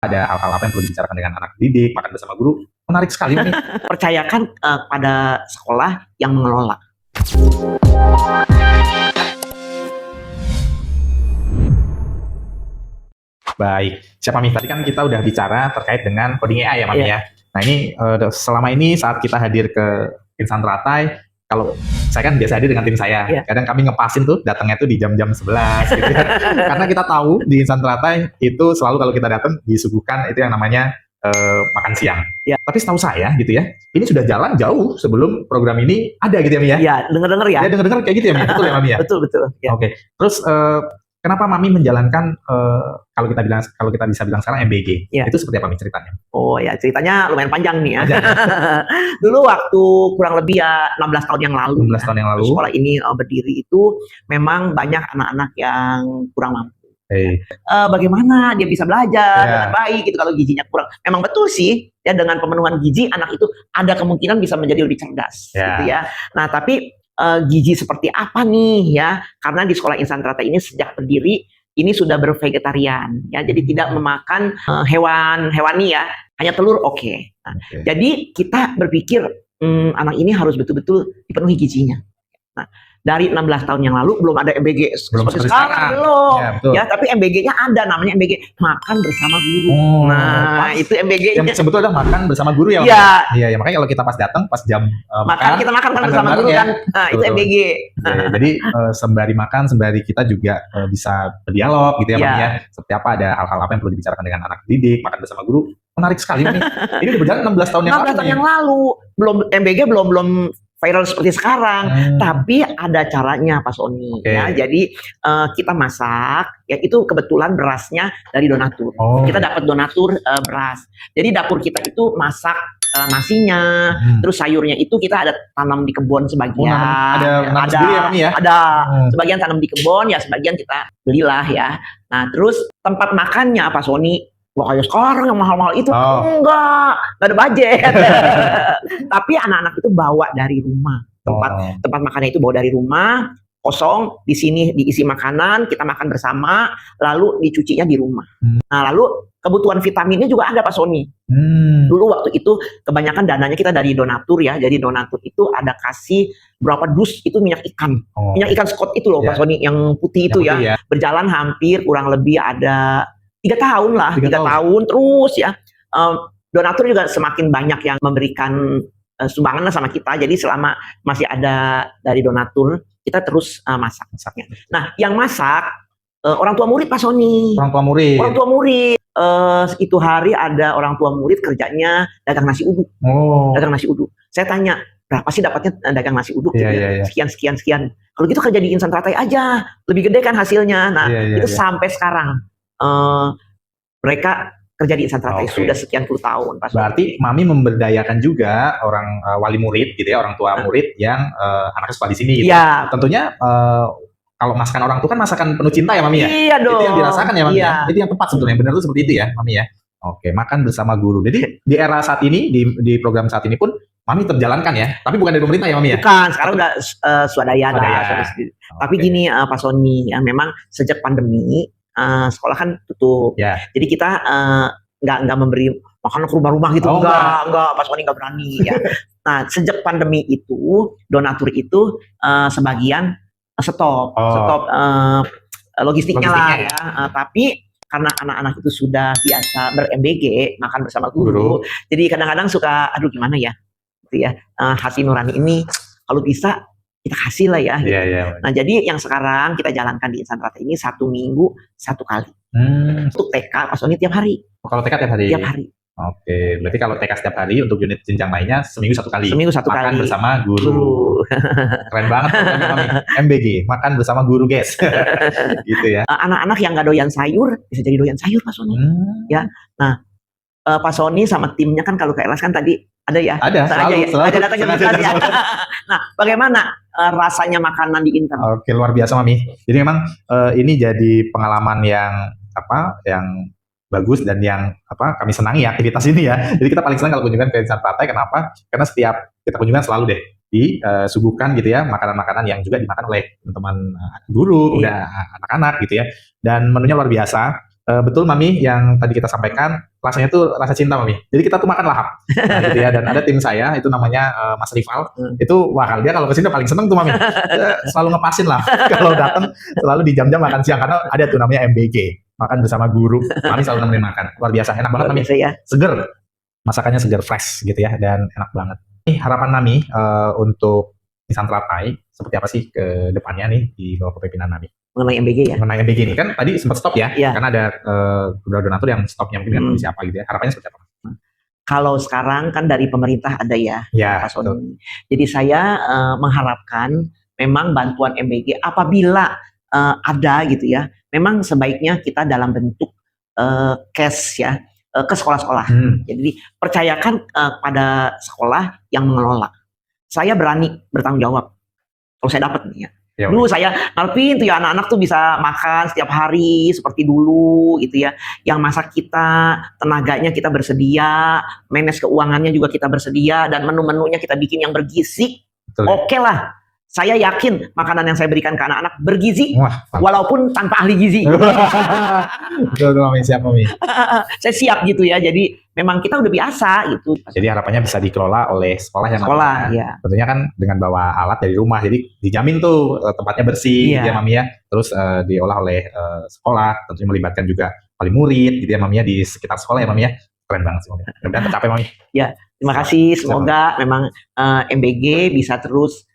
Ada hal-hal apa yang perlu dibicarakan dengan anak didik, makan bersama guru, menarik sekali nih. Percayakan pada sekolah yang mengelola. Baik, siapa Mami? Tadi kan kita udah bicara terkait dengan coding AI ya Mami ya. Nah ini selama ini saat kita hadir ke Insan Teratai, kalau saya kan biasa hadir dengan tim saya, kadang kami ngepasin tuh datangnya tuh di jam-jam 11 gitu ya. Karena kita tahu di Insan Teratai itu selalu kalau kita datang disuguhkan itu yang namanya makan siang. Tapi setahu saya gitu ya, ini sudah jalan jauh sebelum program ini ada gitu ya Mami ya. Iya, dengar-dengar ya. Ya dengar-dengar kayak gitu ya Mami, betul ya Mami ya. Betul. Oke. Terus kenapa Mami menjalankan kalau kita bisa bilang sekarang MBG? Itu seperti apa Mami ceritanya? Oh ya, ceritanya lumayan panjang nih ya. Dulu waktu kurang lebih ya 16 tahun yang lalu. 16 tahun yang lalu. Sekolah ini berdiri itu memang banyak anak-anak yang kurang mampu. Bagaimana dia bisa belajar dengan baik gitu kalau gizinya kurang. Memang betul sih ya, dengan pemenuhan gizi anak itu ada kemungkinan bisa menjadi lebih cerdas gitu ya. Nah, tapi gizi seperti apa nih ya? Karena di sekolah Insan Teratai ini sejak berdiri ini sudah bervegetarian ya. Jadi tidak memakan hewani ya, hanya telur Nah, jadi kita berpikir anak ini harus betul-betul dipenuhi gizinya. Nah, dari 16 tahun yang lalu belum ada MBG seperti sekarang belum. Ya, tapi MBG-nya ada, namanya MBG makan bersama guru. Nah, itu MBG-nya. Yang sebetulnya adalah makan bersama guru ya. Iya, makanya kalau kita pas datang pas jam kita makan bersama guru kan. Nah, itu MBG. Jadi sembari makan, sembari kita juga bisa berdialog gitu ya, Mami ya. Seperti apa ada hal-hal apa yang perlu dibicarakan dengan anak didik, makan bersama guru. Menarik sekali nih. Ini udah berjalan 16 tahun yang lalu. 16 tahun yang lalu. Belum MBG belum viral seperti sekarang, tapi ada caranya Pak Sony ya. Jadi kita masak ya, itu kebetulan berasnya dari donatur. Kita dapat donatur beras. Jadi dapur kita itu masak nasinya, terus sayurnya itu kita ada tanam di kebun sebagian. Ada sebagian tanam di kebun ya, sebagian kita belilah ya. Nah, terus tempat makannya Pak Sony, wah kayak sekarang yang mahal-mahal itu enggak ada budget. Tapi anak-anak itu bawa dari rumah. Tempat makannya itu bawa dari rumah, kosong, di sini diisi makanan, kita makan bersama, lalu dicucinya di rumah. Nah, lalu kebutuhan vitaminnya juga ada Pak Sony. Dulu waktu itu kebanyakan dananya kita dari donatur ya. Jadi donatur itu ada kasih berapa dus itu minyak ikan. Minyak ikan Scott itu loh Pak Sony, yang putih itu ya. Berjalan hampir kurang lebih ada 3 tahun lah, 3 tahun terus ya. Donatur juga semakin banyak yang memberikan sumbangan sama kita. Jadi selama masih ada dari donatur, kita terus masaknya. Nah, yang masak orang tua murid Pak Sony. Orang tua murid. Itu hari ada orang tua murid kerjanya dagang nasi uduk. Dagang nasi uduk. Saya tanya, berapa sih dapatnya dagang nasi uduk? Sekian. Kalau gitu kerja di Insan Teratai aja, lebih gede kan hasilnya. Nah, itu sampai sekarang. Mereka kerja di Insan Teratai sudah sekian puluh tahun. Berarti Mami memberdayakan juga orang wali murid gitu ya, orang tua murid yang anaknya sekolah di sini gitu. Tentunya kalau masakan orang tua kan masakan penuh cinta ya Mami ya. Iya dong. Itu yang dirasakan ya Mami ya. Itu yang tepat sebetulnya, benar tuh seperti itu ya Mami ya. Makan bersama guru. Jadi di era saat ini, di program saat ini pun Mami terjalankan ya, tapi bukan dari pemerintah ya Mami ya? Bukan, sekarang udah swadaya. Tapi gini Pak Sony, ya memang sejak pandemi sekolah kan tutup. Jadi kita nggak memberi makanan ke rumah-rumah gitu. Enggak, Pak Sony nggak berani ya. Nah, sejak pandemi itu, donatur itu sebagian stop logistiknya lah ya. Tapi karena anak-anak itu sudah biasa ber-MBG, makan bersama guru. Jadi kadang-kadang suka, aduh gimana ya, gitu ya. Hati nurani ini kalau bisa kita kasih lah ya. Gitu. Nah, jadi yang sekarang kita jalankan di Insan Teratai ini 1 minggu 1 kali. Untuk TK Pak Sony tiap hari. Kalau TK tiap hari? Tiap hari. Oke, berarti kalau TK setiap hari, untuk unit jenjang lainnya seminggu 1 kali. Seminggu 1 kali. Makan bersama guru. Keren banget Mami. MBG, makan bersama guru guys. Gitu ya. Anak-anak yang nggak doyan sayur bisa jadi doyan sayur Pak Sony. Ya. Nah, Pak Sony sama timnya kan kalau ke LS kan tadi ada ya. Ada, selalu. Ada datang ya. Nah, bagaimana rasanya makanan di Insan? Oke, luar biasa Mami. Jadi memang ini jadi pengalaman yang bagus dan yang kami senangi ya aktivitas ini ya. Jadi kita paling senang kalau kunjungan ke Insan Teratai. Kenapa? Karena setiap kita kunjungan selalu deh disuguhkan gitu ya makanan-makanan yang juga dimakan oleh teman-teman guru, udah anak-anak gitu ya. Dan menunya luar biasa. Betul Mami, yang tadi kita sampaikan rasanya tuh rasa cinta Mami. Jadi kita tuh makan lahap, nah, gitu ya. Dan ada tim saya itu namanya Mas Rival. Itu wah dia kalau kesini paling seneng tuh Mami. Dia selalu ngepasin lah kalau datang selalu di jam-jam makan siang karena ada tuh namanya MBG, makan bersama guru. Mami selalu nemenin makan. Luar biasa, enak banget Mami. Ya. Seger, masakannya seger fresh gitu ya dan enak banget. Ini harapan Mami untuk Insan Teratai seperti apa sih ke depannya nih di bawah kepemimpinan Mami? Mengenai MBG ya? Mengenai MBG nih, kan tadi sempat stop ya, karena ada donatur yang stopnya mungkin dengan kondisi apa gitu ya, harapannya seperti apa? Kalau sekarang kan dari pemerintah ada ya, Pak Sony. Jadi saya mengharapkan memang bantuan MBG apabila ada gitu ya, memang sebaiknya kita dalam bentuk cash ya, ke sekolah-sekolah. Jadi percayakan pada sekolah yang mengelola. Saya berani bertanggung jawab kalau saya dapat nih ya. Dulu saya ngarepin tuh ya anak-anak tuh bisa makan setiap hari seperti dulu gitu ya. Yang masak kita, tenaganya kita bersedia, manage keuangannya juga kita bersedia, dan menu-menunya kita bikin yang bergizi. Oke lah. Saya yakin makanan yang saya berikan ke anak-anak bergizi, walaupun tanpa ahli gizi. Betul, Mami, siap Mami. Saya siap gitu ya, jadi memang kita udah biasa gitu. Jadi harapannya bisa dikelola oleh sekolah yang ya. Tentunya kan dengan bawa alat dari rumah, jadi dijamin tuh tempatnya bersih, ya Mami ya. Terus diolah oleh sekolah, tentunya melibatkan juga wali murid, gitu ya Mami ya, di sekitar sekolah ya Mami ya. Keren banget sih Mami. Mudah-mudahan tercapai Mami. Ya, terima kasih. Semoga memang MBG bisa terus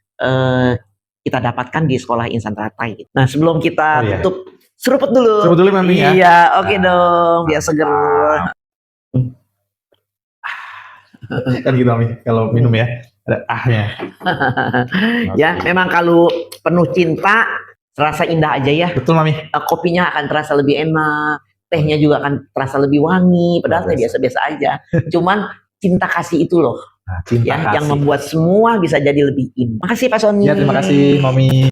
kita dapatkan di sekolah Insan Teratai. Nah, sebelum kita tutup, seruput dulu. Seruput dulu Mami ya. Iya, oke dong, biar seger. Kan gitu Mami, kalau minum ya ada ahnya. Ya, memang kalau penuh cinta terasa indah aja ya. Betul Mami. Kopinya akan terasa lebih enak, tehnya juga akan terasa lebih wangi, padahal biasa-biasa aja. Cuman cinta kasih itu loh. Cinta kasih yang membuat semua bisa jadi lebih indah. Makasih Pak Sony. Ya, terima kasih Mami.